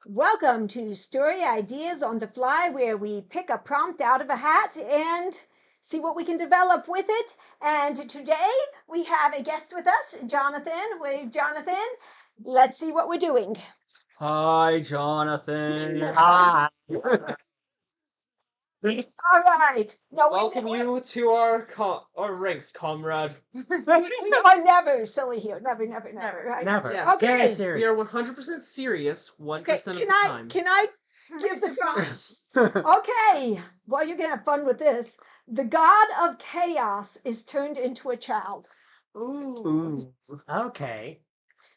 Welcome to Story Ideas on the Fly, where we pick a prompt out of a hat and see what we can develop with it. And today we have a guest with us, Johnathan. Wave, Johnathan. Let's see what we're doing. Hi, Johnathan. Hi. All right. No, Welcome you to our ranks, comrade. we are never silly here. Never. Right? Never. Yeah. Okay. Very serious. We are 100% serious 1% Okay. of the time. Can I give the prompt? Okay. Well, you can have fun with this. The god of chaos is turned into a child. Ooh. Okay.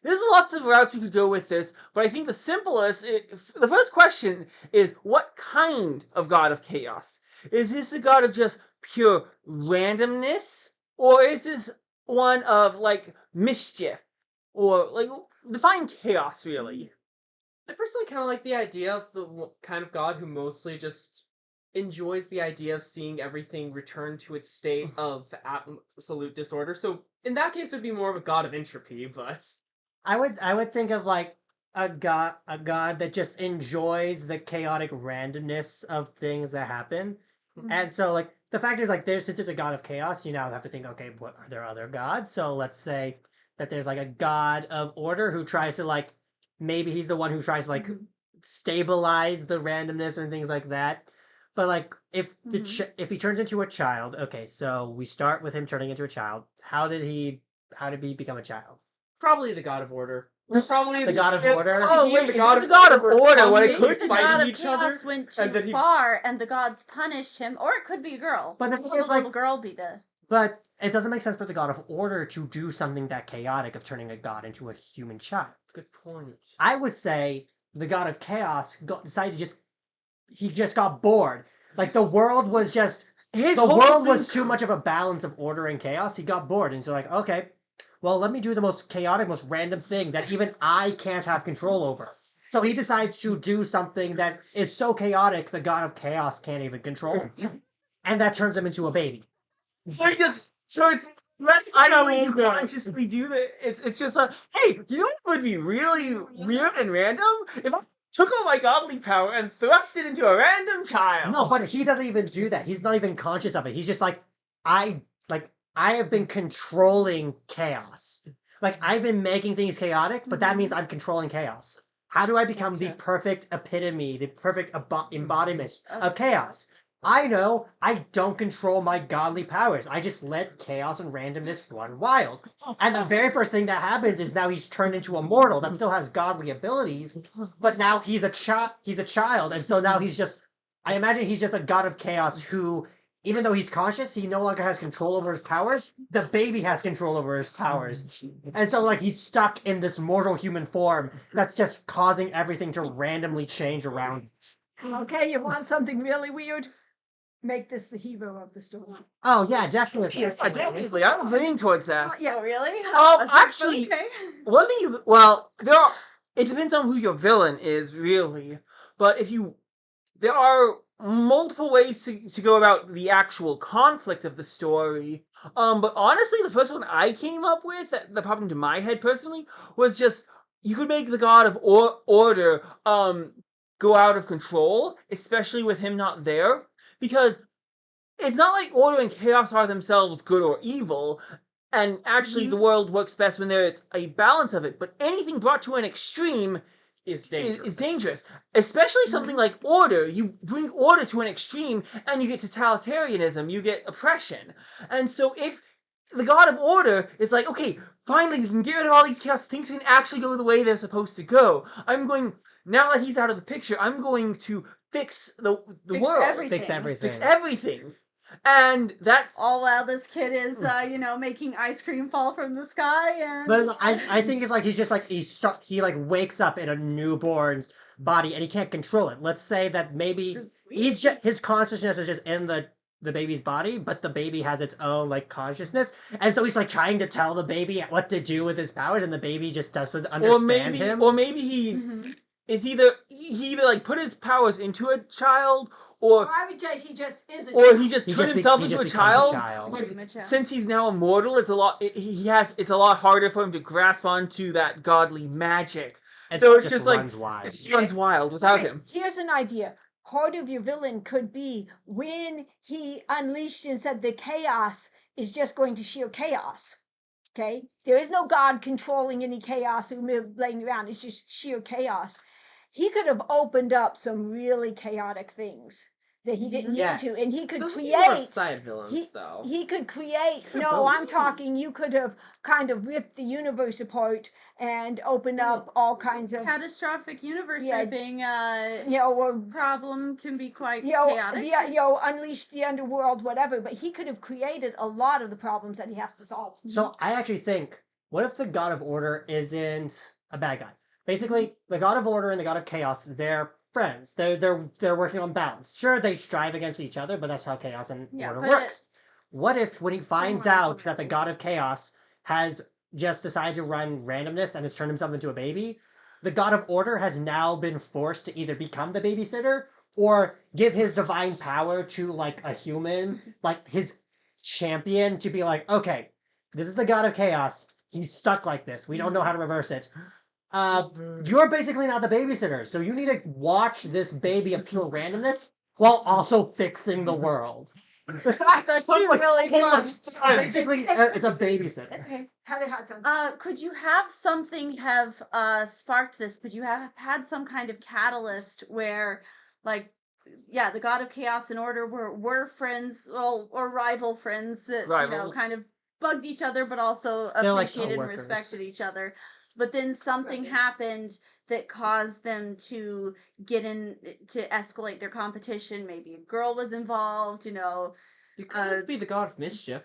There's lots of routes you could go with this, but I think the simplest, the first question is, what kind of god of chaos? Is this a god of just pure randomness? Or is this one of, like, mischief? Or, like, define chaos, really. I personally kind of like the idea of the kind of god who mostly just enjoys the idea of seeing everything return to its state of absolute disorder. So in that case, it would be more of a god of entropy, but... I would think of like a god that just enjoys the chaotic randomness of things that happen. Mm-hmm. And so like the fact is like since it's a god of chaos, you now have to think, okay, what are there other gods? So let's say that there's like a god of order who tries to like maybe he's the one who tries to like stabilize the randomness and things like that. But like if if he turns into a child, okay, so we start with him turning into a child. How did he become a child? Probably the god of order. Probably The god of order? Oh, wait, the the god god of of order, what it Maybe could The be. god fighting of each other, chaos went and too then he- far, and the gods punished him. Or it could be a girl. But the What thing will is, the little like- girl be the... But it doesn't make sense for the god of order to do something that chaotic of turning a god into a human child. Good point. I would say the god of chaos decided he just got bored. Like the world was just His the whole world thing- was too much of a balance of order and chaos. He got bored, and so like, okay, well, let me do the most chaotic, most random thing that even I can't have control over. So he decides to do something that is so chaotic the god of chaos can't even control, and that turns him into a baby. So it's less I don't know you consciously do that. It's just like, hey, you know what would be really weird and random? If I took all my godly power and thrust it into a random child. No, but he doesn't even do that. He's not even conscious of it. He's just like, I have been controlling chaos. Like I've been making things chaotic, but that means I'm controlling chaos. How do I become the perfect epitome, the perfect embodiment of chaos? I know I don't control my godly powers. I just let chaos and randomness run wild. And the very first thing that happens is now he's turned into a mortal that still has godly abilities, but now he's a child, and so now I imagine he's just a god of chaos who, even though he's conscious, he no longer has control over his powers. The baby has control over his powers. And so like he's stuck in this mortal human form that's just causing everything to randomly change around it. Okay, you want something really weird? Make this the hero of the story. Oh yeah, definitely. Yes, definitely. I'm leaning towards that. Yeah. Oh, really? Oh, actually, Okay. one thing it depends on who your villain is, really. But there are multiple ways to go about the actual conflict of the story. But honestly, the first one I came up with that popped into my head personally was just you could make the god of order go out of control, especially with him not there, because it's not like order and chaos are themselves good or evil. And actually, the world works best when there's a balance of it. But anything brought to an extreme Is dangerous. is dangerous. Especially something like order. You bring order to an extreme, and you get totalitarianism. You get oppression. And so if the god of order is like, okay, finally we can get rid of all these chaos, things can actually go the way they're supposed to go. Now that he's out of the picture, I'm going to fix the world. Everything. Fix everything. Fix everything. And that's... All while this kid is, making ice cream fall from the sky and... But I think it's like he's just like he like wakes up in a newborn's body and he can't control it. Let's say that maybe his consciousness is just in the baby's body, but the baby has its own like consciousness, and so he's like trying to tell the baby what to do with his powers, and the baby just doesn't understand him. Or maybe he it's either he either like put his powers into a child, Or or I would say he just is a or child. he just He turned just himself he into just a becomes child. a child. Pretty much, yeah. Since he's now immortal, it's a lot harder for him to grasp onto that godly magic. It So it's just just like runs wild. it just runs wild without Okay, him. here's an idea. Part of your villain could be when he unleashed and said the chaos is just going to sheer chaos. Okay, there is no God controlling any chaos or laying around. It's just sheer chaos. He could have opened up some really chaotic things that he didn't Yes. need to, and he could Those would be more create. side villains, though. He could create. They're No, both. I'm talking. You could have kind of ripped the universe apart and opened up all kinds of, Catastrophic universe Yeah. ripping or problem can be quite the chaotic. unleash the underworld, whatever. But he could have created a lot of the problems that he has to solve. So I actually think, what if the God of Order isn't a bad guy? Basically, the God of Order and the God of Chaos, they're friends. They're working on balance. Sure, they strive against each other, but that's how Chaos and Yeah, Order but works. What if when he finds on, out that the balance. God of Chaos has just decided to run randomness and has turned himself into a baby, the God of Order has now been forced to either become the babysitter or give his divine power to like a human, like his champion, to be like, okay, this is the God of Chaos. He's stuck like this. We don't know how to reverse it. You're basically not the babysitter, so you need to watch this baby of pure randomness while also fixing the world. That'd be really fun. Basically, it's a babysitter. That's okay. How they had some. Could you have something have sparked this? Could you have had some kind of catalyst where, like, yeah, the God of Chaos and Order were friends, well, or rival friends that Rivals. kind of bugged each other, but also They're like appreciated and coworkers. respected each other. But then something happened that caused them to get in to escalate their competition. Maybe a girl was involved. You could be the god of mischief.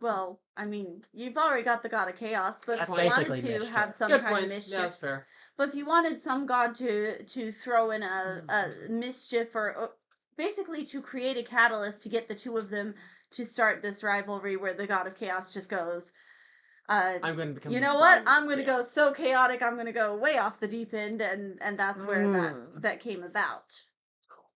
Well, I mean, you've already got the god of chaos, but That's if you wanted basically to mischief. have some Good kind point. of Yeah, mischief, that's fair. but if you wanted some god to throw in a mischief or basically to create a catalyst to get the two of them to start this rivalry where the god of chaos just goes, I'm going to become. you the know god what? of I'm going to chaos. go so chaotic. I'm going to go way off the deep end, and that's where that came about.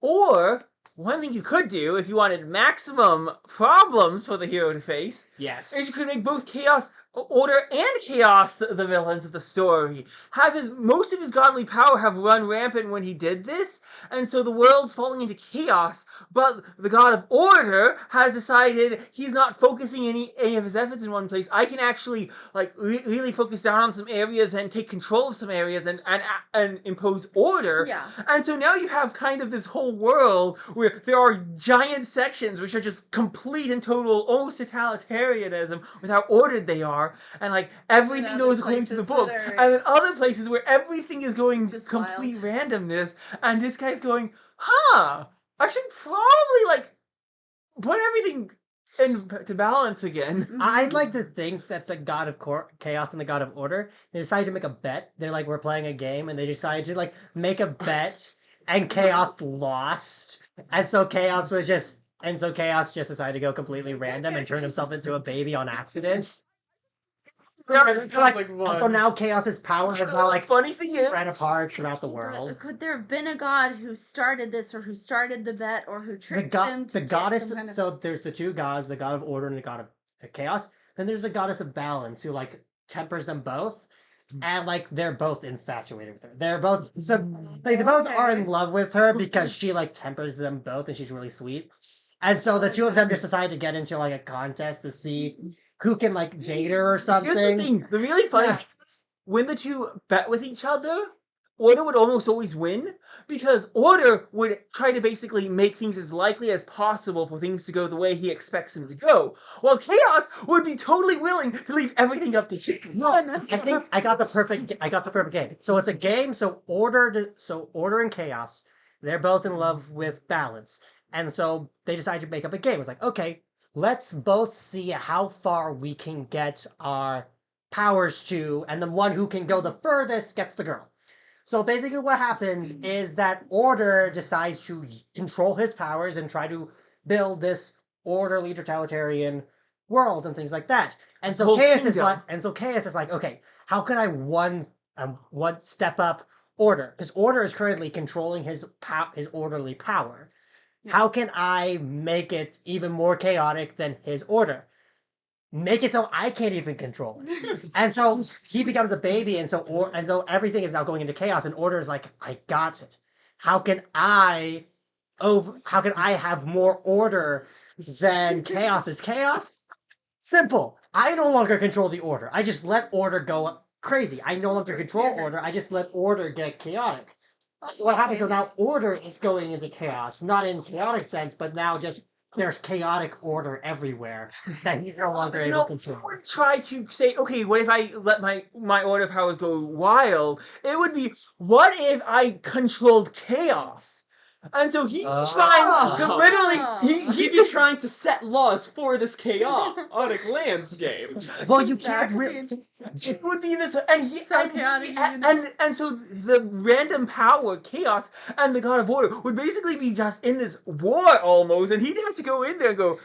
Or one thing you could do if you wanted maximum problems for the hero to face Yes. is you could make both Chaos, Order, and Chaos the villains of the story. Have most of his godly power have run rampant when he did this, and so the world's falling into chaos. But the God of Order has decided he's not focusing any of his efforts in one place. I can actually really focus down on some areas and take control of some areas and impose order. Yeah. And so now you have kind of this whole world where there are giant sections which are just complete and total, almost totalitarianism with how ordered they are, and like everything other goes according to the places book, that are and then other places where everything is going just complete wild. randomness, and this guy's going, I should probably put everything into balance again. I'd like to think that the God of Chaos and the God of Order, they decided to make a bet. They're like, we're playing a game, and they decided to make a bet, and Chaos lost, and so Chaos just decided to go completely random and turn himself into a baby on accident. Sounds like And one. so now Chaos's power is now Funny thing is, spread apart throughout the But world. could there have been a god who started this, or who started the bet, or who tricked them to The get goddess. some kind of... So there's the two gods, the God of Order and the God of Chaos. Then there's the Goddess of Balance, who tempers them both, and they're both infatuated with her. They're both they both are in love with her because she tempers them both, and she's really sweet. And so the two of them just decide to get into a contest to see who can date her or something. here's the thing, the really funny thing is, when the two bet with each other, Order would almost always win, because Order would try to basically make things as likely as possible for things to go the way he expects them to go, while Chaos would be totally willing to leave everything up to chance. I think I got the perfect game. So it's a game. So Order and Chaos, they're both in love with balance, and so they decide to make up a game. It's like, okay, let's both see how far we can get our powers to, and the one who can go the furthest gets the girl. So basically what happens is that Order decides to control his powers and try to build this orderly totalitarian world and things like that. And so Whole Chaos is kingdom. okay, how can I one step up order, because order is currently controlling his orderly power. Yeah. How can I make it even more chaotic than his order? Make it so I can't even control it. And so he becomes a baby, and so everything is now going into chaos, and order is like, I got it. How can I have more order than chaos is chaos? Simple. I no longer control the order. I just let order go crazy. I no longer control order. I just let order get chaotic. So what happens? So now order is going into chaos, not in chaotic sense, but now just there's chaotic order everywhere that he's no longer able to control. I would try to say, okay, what if I let my order powers go wild? It would be, what if I controlled chaos? And so he's trying to literally, He'd be trying to set laws for this chaotic landscape. Well, you That can't could be really. interesting. it would be this, and he, So and, he- chaotic, and so the random power, chaos, and the god of order would basically be just in this war almost, and he'd have to go in there and go,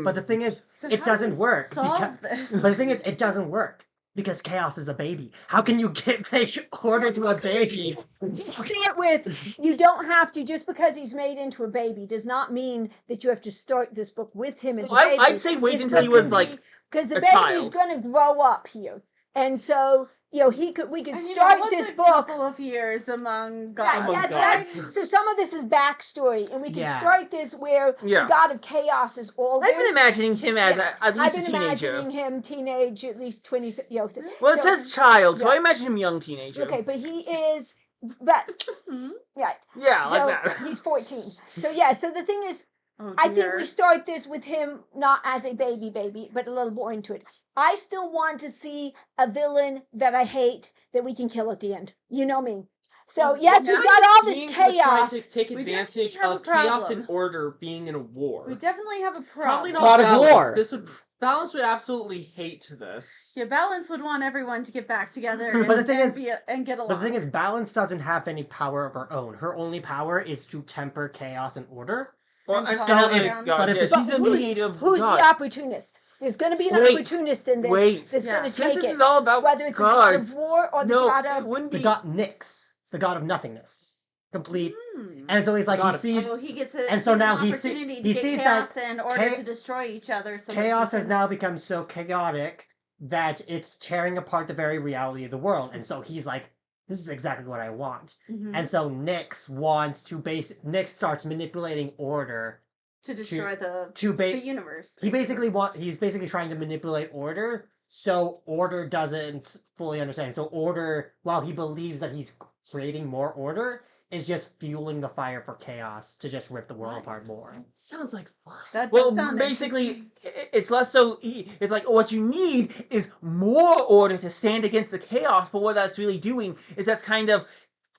But the thing is, So it how doesn't do we work. solve this? But the thing is, it doesn't work because chaos is a baby. How can you make order to a baby? Just start with, you don't have to, just because he's made into a baby does not mean that you have to start this book with him as a baby. I'd say wait This until he book was can like be, because the a baby's child. going to grow up here. And so, we could And, start what's this a book. couple of years among Yeah, gods. yes, gods. right? So some of this is backstory, and we can Yeah. start this where Yeah. the god of chaos is older. I've been imagining him as Yeah, at least I've a been teenager. imagining him teenage, at least 20. Well, it so- says child, so yeah. I imagine him young teenager. Okay, but he is, but Hmm? right. Yeah, So like that. he's 14. So yeah. So the thing is, Oh, I think dear. we start this with him not as a baby, but a little more into it. I still want to see a villain that I hate that we can kill at the end. You know me. So yes, yeah. we've got all this Being trying chaos. to take We advantage definitely have a of chaos problem. and order being in a war. We definitely have a Probably problem. not God of balance. War. This would balance would absolutely hate this. Yeah, Balance would want everyone to get back together But the thing is- and get along. But the thing is, Balance doesn't have any power of her own. Her only power is to temper chaos and order. Well, And and calm another down. god, But if yeah, it's- she's a who's, mediator of who's gods. the opportunist? There's going to be an Wait, opportunist in this wait. that's Yeah. going to Since take this it. is all about Whether it's the god gods, of war or the no, god it of wouldn't The be. god Nyx, the god of nothingness, complete. Hmm. And so he's like, God he of- sees. Oh, he gets a and so he gets now an he opportunity to he get sees chaos that in order cha- to destroy each other. So Chaos that has now become so chaotic that it's tearing apart the very reality of the world. And so he's like, this is exactly what I want. Mhm. And so Nyx starts manipulating order to destroy the to the universe. he's basically trying to manipulate order so order doesn't fully understand. So order, while he believes that he's creating more order, is just fueling the fire for chaos to just rip the world apart more. Sounds like fun. That Well, does sound basically, interesting. it's less so. It's like what you need is more order to stand against the chaos. But what that's really doing is that's kind of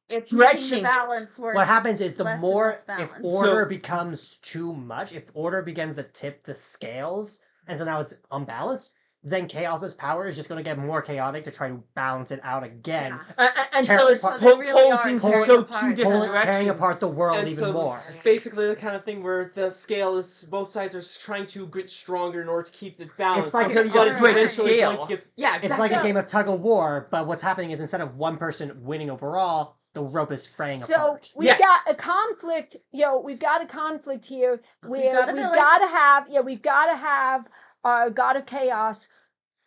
It's making stretching the balance work. What happens is the less and more less if balanced. order So- becomes too much, if order begins to tip the scales, and so now it's unbalanced, then chaos's power is just going to get more chaotic to try to balance it out again, and Tear so it's apart- So they really are pulling tearing so apart two different the- directions. tearing apart the world And even so more. it's basically the kind of thing where the scale is both sides are trying to get stronger in order to keep the balance. It's like Until you but just it's break the eventually going scale. to get It's exactly. like a So- game of tug of war, but what's happening is instead of one person winning overall, the rope is fraying So apart. we've Yes. got a conflict. We've got a conflict here where got a we've villain. got to have our god of chaos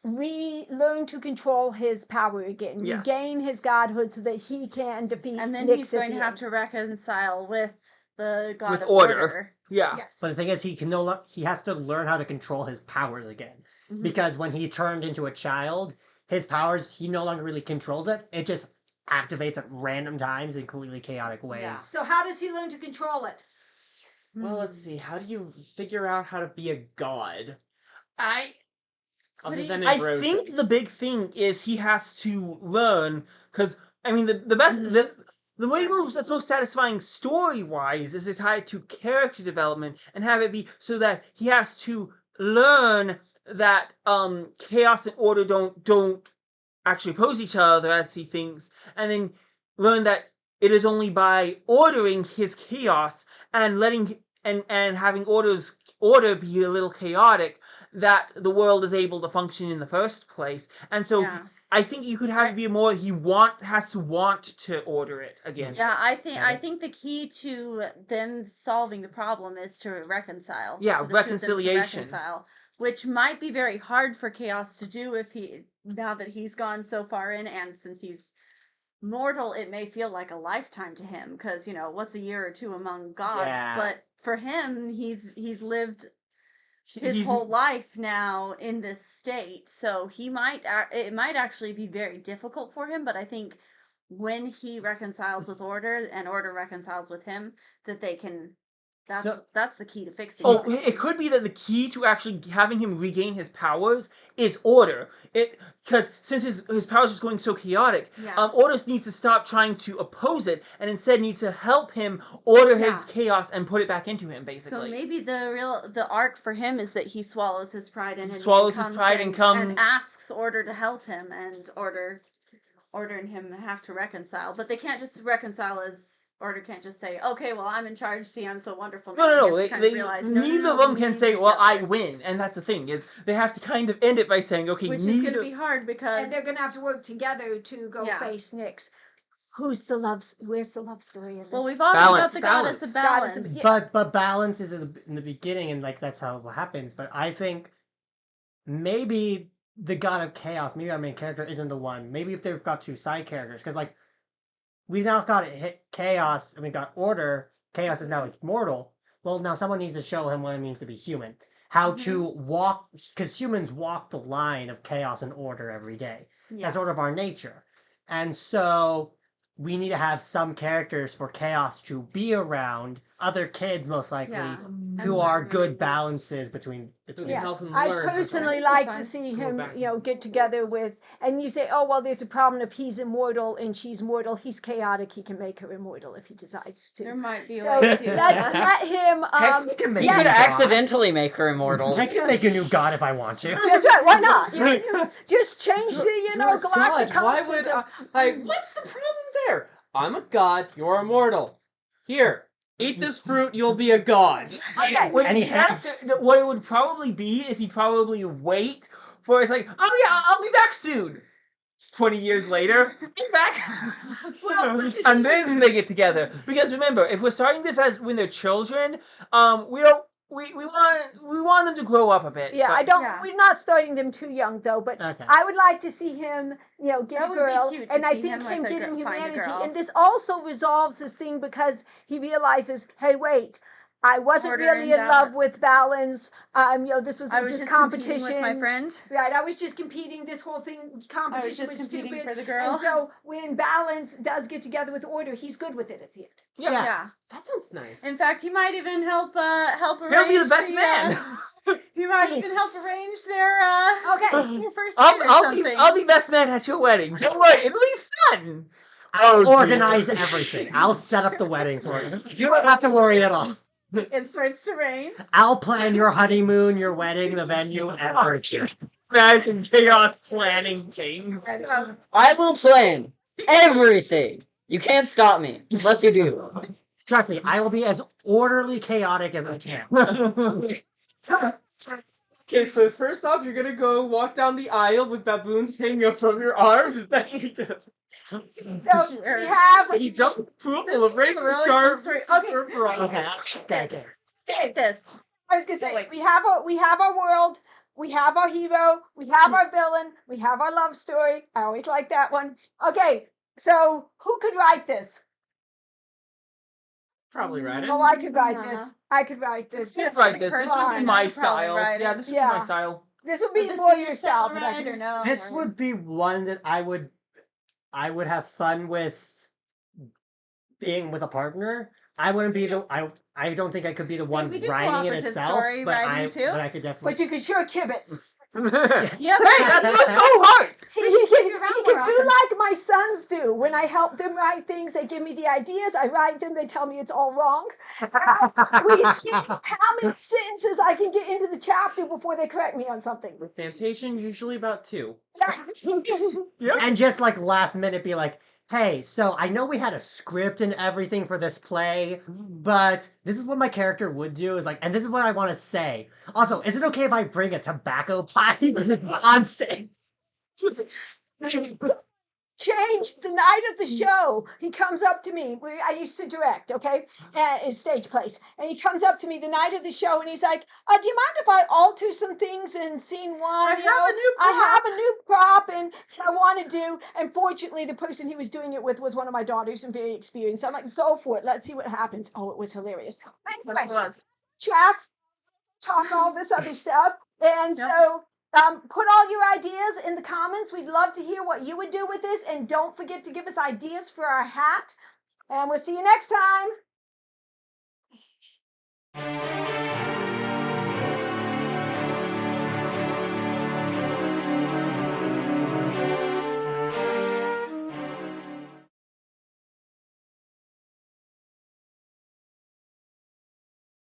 relearn to control his power again, Yes. regain his godhood, so that he can defeat. And then Nyx he's at going the to have end. to reconcile with the god With of order. order. Yeah. Yes. But the thing is, he has to learn how to control his powers again. Mhm. Because when he turned into a child, his powers, he no longer really controls it. It just activates at random times in completely chaotic ways. Yeah. So how does he learn to control it? Well, let's see. How do you figure out how to be a god? Other But than he's- I erosion? think the big thing is he has to learn, because I mean the best Mhm. the way that's most satisfying story wise is tied to character development and have it be so that he has to learn that chaos and order don't actually oppose each other as he thinks, and then learn that it is only by ordering his chaos and letting and having order be a little chaotic that the world is able to function in the first place. And so Yeah. I think you could have it be more has to want to order it again. Yeah, I think the key to them solving the problem is to reconcile. Yeah, for the two of them to reconciliation. reconcile, which might be very hard for Chaos to do now that he's gone so far in, and since he's mortal, it may feel like a lifetime to him, because what's a year or two among gods? Yeah. But for him, he's lived his He's- whole life now in this state, so it might actually be very difficult for him. But I think when he reconciles with Order and Order reconciles with him, that they can. That's the key to fixing Oh, it. it could be that the key to actually having him regain his powers is order. Because since his powers are just going so chaotic, Yeah. Order needs to stop trying to oppose it and instead needs to help him order his Yeah. chaos and put it back into him, basically. So maybe the arc for him is that he swallows his pride and and asks Order to help him, and Order and him have to reconcile. But they can't just reconcile as Order can't just say, "Okay, well, I'm in charge. See, I'm so wonderful." No. He has to kind of realize, Neither of them we can need say, each "Well, I other." win," and that's the thing is they have to kind of end it by saying, "Okay, Which is neither." going to be hard because And they're going to have to work together to go Yeah. face Nyx. Where's the love story in this? well, we've already Balance. got the goddess of balance. Goddess of- But balance is in the beginning, and like that's how it happens. But I think maybe the god of chaos, maybe our main character isn't the one. Maybe if they've got two side characters, because like we've now got chaos and we got order. Chaos is now immortal. Well, now someone needs to show him what it means to be human. How to walk, because humans walk the line of chaos and order every day. Yeah. That's sort of our nature. And so we need to have some characters for chaos to be around, other kids most likely, Yeah. who are good balances between Who can Yeah. help him I learn. personally That'd be like to fun. see Go him, back. get together with, and you say, oh, well, there's a problem if he's immortal and she's mortal. He's chaotic. He can make her immortal if he decides There to. might be a So way to. let's let him. Heck, he can make He a could new god. accidentally make her immortal. I can make a new god if I want to. That's right. Why not? You just change the, You're a galactic god. Why constant would of- what's the problem there? I'm a god. You're immortal. Here, eat this fruit. You'll be a god. Okay. And he What it would probably be is he'd probably wait for it's like, oh yeah, I'll be back soon. 20 years later, I'm back. And then they get together. Because remember, if we're starting this as when they're children, we want them to grow up a bit. Yeah, but- I don't. Yeah. We're not starting them too young though, but Okay. I would like to see him, get That a would be girl, cute to and I see think him him with a getting girl- find a humanity. girl. And this also resolves this thing because he realizes, hey, wait, I wasn't Order really and in love balance. with balance. This was I was this just competition competing with my friend. Right, I was just competing. This whole thing, I was competition just was competing stupid. for the girl. And so when balance does get together with order, he's good with it at the end. Yeah. Yeah. That sounds nice. In fact, he might even help arrange. He'll be the best man. He might even help arrange their Okay. their first date or something. I'll be best man at your wedding. Don't worry, it'll be fun. I'll Oh, organize dear. everything. I'll set up the wedding for you. You don't have to worry at all. It starts to rain. I'll plan your honeymoon, your wedding, the venue, everything. Imagine chaos planning things. I will plan everything. You can't stop me unless you do. Trust me, I will be as orderly chaotic as I can. Okay, so first off, you're gonna go walk down the aisle with baboons hanging up from your arms. Then you're gonna So Sure. we have. you jump the pool full of raisins, really sharp, cool story. super bright. Okay. Take this. I was gonna say like- we have our world, we have our hero, we have our villain, we have our love story. I always like that one. Okay, so who could write this? Probably right. Oh, I could write this. Uh-huh. I could write this. That's right. This would be Fine. my I'd probably style. write Yeah, it. this would Yeah. be my style. This would Would be this more be your style, but I right, or could. no? This or- would be one that I would have fun with being with a partner. I wouldn't be the I don't think I could be the one we do writing it cooperative itself, story but writing too. but I could definitely But you could sure kibitz. Yeah, Hey, that's what's so hard. We should keep your round He could do like my sons do. When I help them write things, they give me the ideas. I write them. They tell me it's all wrong. We see how many sentences I can get into the chapter before they correct me on something. With Fantation, usually about 2. Yep. And just like last minute be like, hey, so I know we had a script and everything for this play, but this is what my character would do is like, and this is what I want to say. Also, is it okay if I bring a tobacco pipe on stage? Change the night of the show. He comes up to me. I used to direct, okay, in stage plays, and he comes up to me the night of the show, and he's like, "Do you mind if I alter some things in scene one? I have a new prop, and I want to do." And fortunately, the person he was doing it with was one of my daughters and very experienced. I'm like, "Go for it. Let's see what happens." Oh, it was hilarious. Anyway, track, talk all this other stuff, and Yep. so. Put all your ideas in the comments. We'd love to hear what you would do with this. And don't forget to give us ideas for our hat. And we'll see you next time.